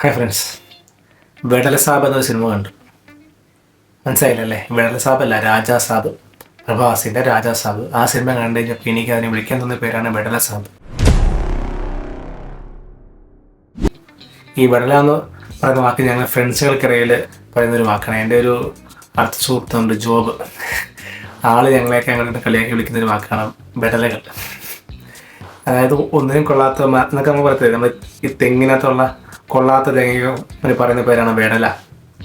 Hi friends, വെടലസാബ് എന്നൊരു cinema കണ്ടു. മനസ്സിലായില്ലല്ലേ? വെടലസാബ് അല്ല, രാജാസാബ്. പ്രഭാസിൻ്റെ രാജാസാബ്. ആ സിനിമ കണ്ടു കഴിഞ്ഞപ്പോൾ എനിക്ക് അതിനെ വിളിക്കാൻ തോന്നിയ പേരാണ് വെടലസാബ്. ഈ വെടല എന്ന് പറയുന്ന വാക്ക് ഞങ്ങൾ ഫ്രണ്ട്സുകൾക്കിടയിൽ പറയുന്നൊരു വാക്കാണ്. എൻ്റെ ഒരു അടുത്ത സുഹൃത്തുണ്ട്, ജോബ്. ഞങ്ങളെയൊക്കെ ഞങ്ങളുടെ കളിയാക്കി വിളിക്കുന്നൊരു വാക്കാണ് വെടലകൾ. അതായത് ഒന്നിനും കൊള്ളാത്ത എന്നൊക്കെ നമ്മൾ പറയത്തില്ല, നമ്മൾ ഈ തെങ്ങിനകത്തുള്ള കൊള്ളാത്ത തേങ്ങ പറയുന്ന പേരാണ് വെടല.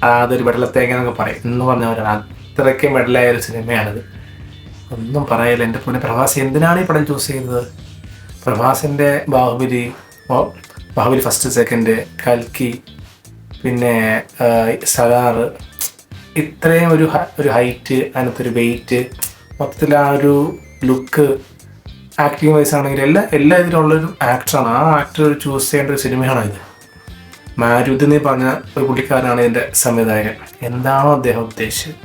അതൊരു വെടല തേങ്ങ എന്നൊക്കെ പറയും എന്ന് പറഞ്ഞവരാണ്. അത്രയ്ക്കും വെടലായ ഒരു സിനിമയാണിത്. ഒന്നും പറയില്ല. എൻ്റെ പൊന്നെ, പ്രഭാസ് എന്തിനാണ് ഈ പടം ചൂസ് ചെയ്തത്? പ്രഭാസിൻ്റെ ബാഹുബലി ഫസ്റ്റ് സെക്കൻഡ്, കൽക്കി, പിന്നെ സലാർ, ഇത്രയും ഒരു ഹൈറ്റ്, അതിനകത്തൊരു വെയിറ്റ്, മൊത്തത്തിൽ ആ ഒരു ലുക്ക്, ആക്ടിങ് വൈസ് ആണെങ്കിൽ എല്ലാ ഇതിലുള്ളൊരു ആക്ടറാണ്. ആ ആക്ടർ ചൂസ് ചെയ്യേണ്ട ഒരു സിനിമയാണോ ഇത്? മാരുതി എന്ന് പറഞ്ഞ ഒരു പുള്ളിക്കാരനാണ് ഇതിൻ്റെ സംവിധായകൻ. എന്താണോ അദ്ദേഹം ഉദ്ദേശിച്ചത്?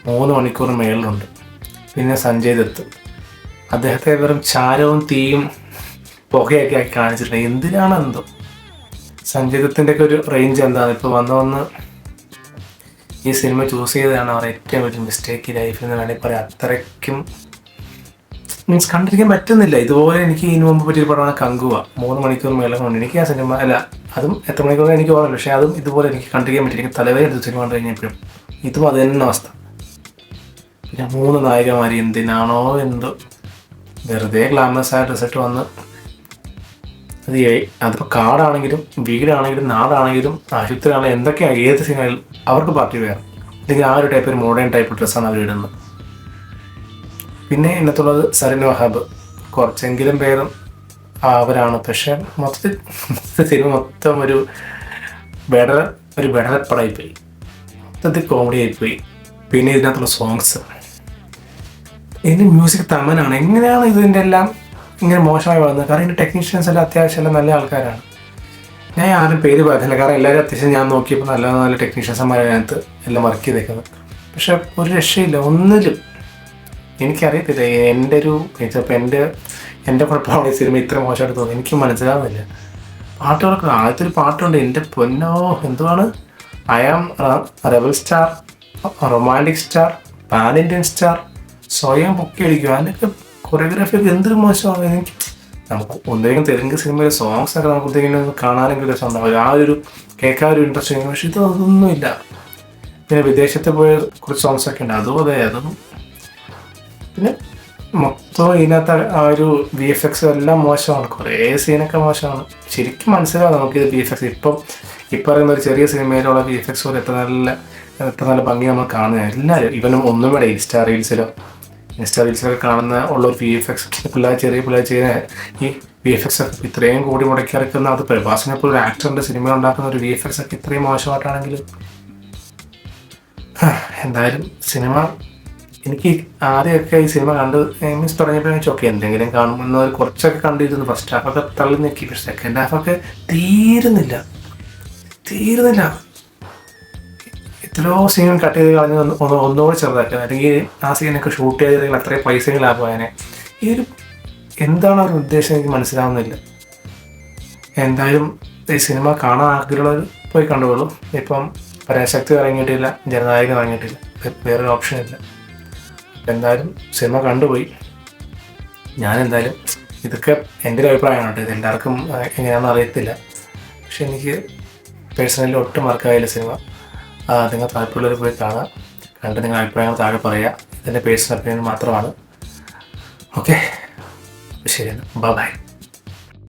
3 മണിക്കൂർ മേളിലുണ്ട്. പിന്നെ സഞ്ജയ് ദത്ത്, അദ്ദേഹത്തെ വെറും ചാരവും തീയും പുകയൊക്കെ ആക്കി കാണിച്ചിട്ടുണ്ട്. എന്തിനാണ് എന്തോ. സഞ്ജയ് ദത്തിൻ്റെ ഒക്കെ ഒരു റേഞ്ച് എന്താണ്? ഇപ്പോൾ വന്ന് ഈ സിനിമ ചൂസ് ചെയ്തതാണ് അവർ ഏറ്റവും വലിയ മിസ്റ്റേക്ക് ലൈഫിൽ എന്ന് വേണമെങ്കിൽ പറയാം. അത്രയ്ക്കും മീൻസ് കണ്ടിരിക്കാൻ പറ്റുന്നില്ല. ഇതുപോലെ എനിക്ക് ഇതിനു മുമ്പ് പറ്റിയൊരു പടമാണ് കങ്കുവ. 3 മണിക്കൂർ മേളം കൊണ്ട് എനിക്ക് ആ സിനിമ അതും എത്ര മണിക്കൂർ എനിക്ക് ഓർമ്മയില്ല, പക്ഷേ അതും ഇതുപോലെ എനിക്ക് കണ്ടിരിക്കാൻ പറ്റി. എനിക്ക് തലവേദന എടുത്ത് സിനിമ കണ്ടു കഴിഞ്ഞപ്പോഴും ഇതും അത് തന്നെ അവസ്ഥ. പിന്നെ 3 നായികമാർ എന്തിനാണോ എന്തോ വെറുതെ ഗ്ലാമറസ് ആയ റിസൾട്ട് വന്ന് അതിപ്പോൾ കാടാണെങ്കിലും വീടാണെങ്കിലും നാടാണെങ്കിലും ആശുപത്രി ആണെങ്കിലും എന്തൊക്കെയാണ്, ഏത് സിനിമയിലും അവർക്ക് പാർട്ടി വേണം. അല്ലെങ്കിൽ ആ ഒരു ടൈപ്പ്, ഒരു മോഡേൺ ടൈപ്പ് ഡ്രസ്സാണ് അവർ ഇടുന്നത്. പിന്നെ ഇന്നത്തുള്ളത് സരിൻ വഹാബ്. കുറച്ചെങ്കിലും പേരും അവരാണ്. പക്ഷെ മൊത്തത്തിൽ സിനിമ മൊത്തം ഒരു വെടലപ്പടായിപ്പോയി. മൊത്തത്തിൽ കോമഡി ആയിപ്പോയി. പിന്നെ ഇതിനകത്തുള്ള സോങ്സ്, ഇതിൻ്റെ മ്യൂസിക് തമനാണ്. എങ്ങനെയാണ് ഇതിൻ്റെ എല്ലാം ഇങ്ങനെ മോശമായി വന്നത്? കാരണം ഇതിൻ്റെ ടെക്നീഷ്യൻസ് എല്ലാം അത്യാവശ്യം എല്ലാം നല്ല ആൾക്കാരാണ്. ഞാൻ ആരും പേര് പറയുന്നില്ല, കാരണം എല്ലാവരും അത്യാവശ്യം ഞാൻ നോക്കിയപ്പോൾ നല്ല ടെക്നീഷ്യൻസന്മാരെ അതിനകത്ത് എല്ലാം വർക്ക് ചെയ്തേക്കുന്നത്. പക്ഷെ ഒരു രക്ഷയില്ല ഒന്നിലും. എനിക്കറിയത്തില്ല, ചിലപ്പോൾ എൻ്റെ കുഴപ്പമാണ് ഈ സിനിമ ഇത്ര മോശമായിട്ട് തോന്നി. എനിക്ക് മനസ്സിലാവുന്നില്ല. പാട്ടുകളൊക്കെ ആദ്യത്തെ ഒരു പാട്ടുണ്ട്, എൻ്റെ പൊന്നോ എന്തുവാണ്, I am rebel star, romantic star, pan Indian star, സ്വയം പൊക്കി അടിക്കുക. അതിനൊക്കെ കൊറിയോഗ്രാഫിയൊക്കെ എന്തൊരു മോശമാണ്. എനിക്ക് നമുക്ക് ഒന്നിനും തെലുങ്ക് സിനിമയിലെ സോങ്സൊക്കെ നമുക്ക് എന്തെങ്കിലും കാണാനെങ്കിലും രസം ഉണ്ടാവില്ല, ആ ഒരു കേൾക്കാൻ ഒരു ഇൻട്രസ്റ്റ്. പക്ഷെ ഇതൊന്നുമില്ല. പിന്നെ വിദേശത്ത് പോയ കുറച്ച് സോങ്സൊക്കെ ഉണ്ട്, അതൊന്നും. പിന്നെ മൊത്തം ഇതിനകത്ത് ആ ഒരു VFX എല്ലാം മോശമാണ്. കുറേ സീനൊക്കെ മോശമാണ്. ശരിക്കും മനസ്സിലാവും നമുക്കിത് VFX. ഇപ്പം പറയുന്ന ഒരു ചെറിയ സിനിമയിലുള്ള VFX പോലെ എത്ര നല്ല ഭംഗി നമ്മൾ കാണുക. എല്ലാവരും ഇവനും ഒന്നും വേണ്ട. ഇൻസ്റ്റാ റീൽസിലൊക്കെ കാണുന്ന ഉള്ളൊരു VFX, ചെറിയ പിള്ളേർ ചെയ്യുന്ന ഈ VFX ഒക്കെ ഇത്രയും കൂടി മുടക്കി ഇറക്കുന്ന, അത് പ്രഭാസിനെ പോലെ ഒരു ആക്ടറിൻ്റെ സിനിമ ഉണ്ടാക്കുന്ന ഒരു VFX ഒക്കെ ഇത്രയും മോശമായിട്ടാണെങ്കിലും എന്തായാലും സിനിമ എനിക്ക് ആദ്യമൊക്കെ ഈ സിനിമ കണ്ട് മീൻസ് തുടങ്ങിയപ്പോൾ ഓക്കെ എന്തെങ്കിലും കാണുമെന്ന് കുറച്ചൊക്കെ കണ്ടിരുന്നു. ഫസ്റ്റ് ഹാഫൊക്കെ തള്ളി നിൽക്കി. പക്ഷെ സെക്കൻഡ് ഹാഫൊക്കെ തീരുന്നില്ല. എത്രയോ സീൻ കട്ട് ചെയ്ത് കളഞ്ഞ് ഒന്നുകൂടി ചെറുതാക്കുക, അല്ലെങ്കിൽ ആ സീനൊക്കെ ഷൂട്ട് ചെയ്തെങ്കിൽ അത്രയും പൈസകൾ ലാഭമായതിനെ. ഈ ഒരു എന്താണ് അവരുടെ ഉദ്ദേശം എനിക്ക് മനസ്സിലാവുന്നില്ല. എന്തായാലും ഈ സിനിമ കാണാൻ ആഗ്രഹമുള്ളവർ പോയി കണ്ടുകൊള്ളും. ഇപ്പം പരാശക്തി ഇറങ്ങിയിട്ടില്ല, ജനനായകൻ ഇറങ്ങിയിട്ടില്ല, വേറൊരു ഓപ്ഷൻ ഇല്ല. എന്തായാലും സിനിമ കണ്ടുപോയി. ഞാനെന്തായാലും ഇതൊക്കെ എൻ്റെ ഒരു അഭിപ്രായമാണ് കേട്ടോ. ഇത് എല്ലാവർക്കും എങ്ങനെയാണെന്ന് അറിയത്തില്ല. പക്ഷെ എനിക്ക് പേഴ്സണലി ഒട്ടും മാർക്കായില്ല സിനിമ. നിങ്ങൾ താല്പര്യമുള്ളവർ പോയി കാണാം. കണ്ട് നിങ്ങളുടെ അഭിപ്രായങ്ങൾ താഴെ പറയുക. ഇതെൻ്റെ പേഴ്സണൽ ഒപ്പീനിയൻ മാത്രമാണ്. ഓക്കെ, ശരിയാണ്. ബൈ.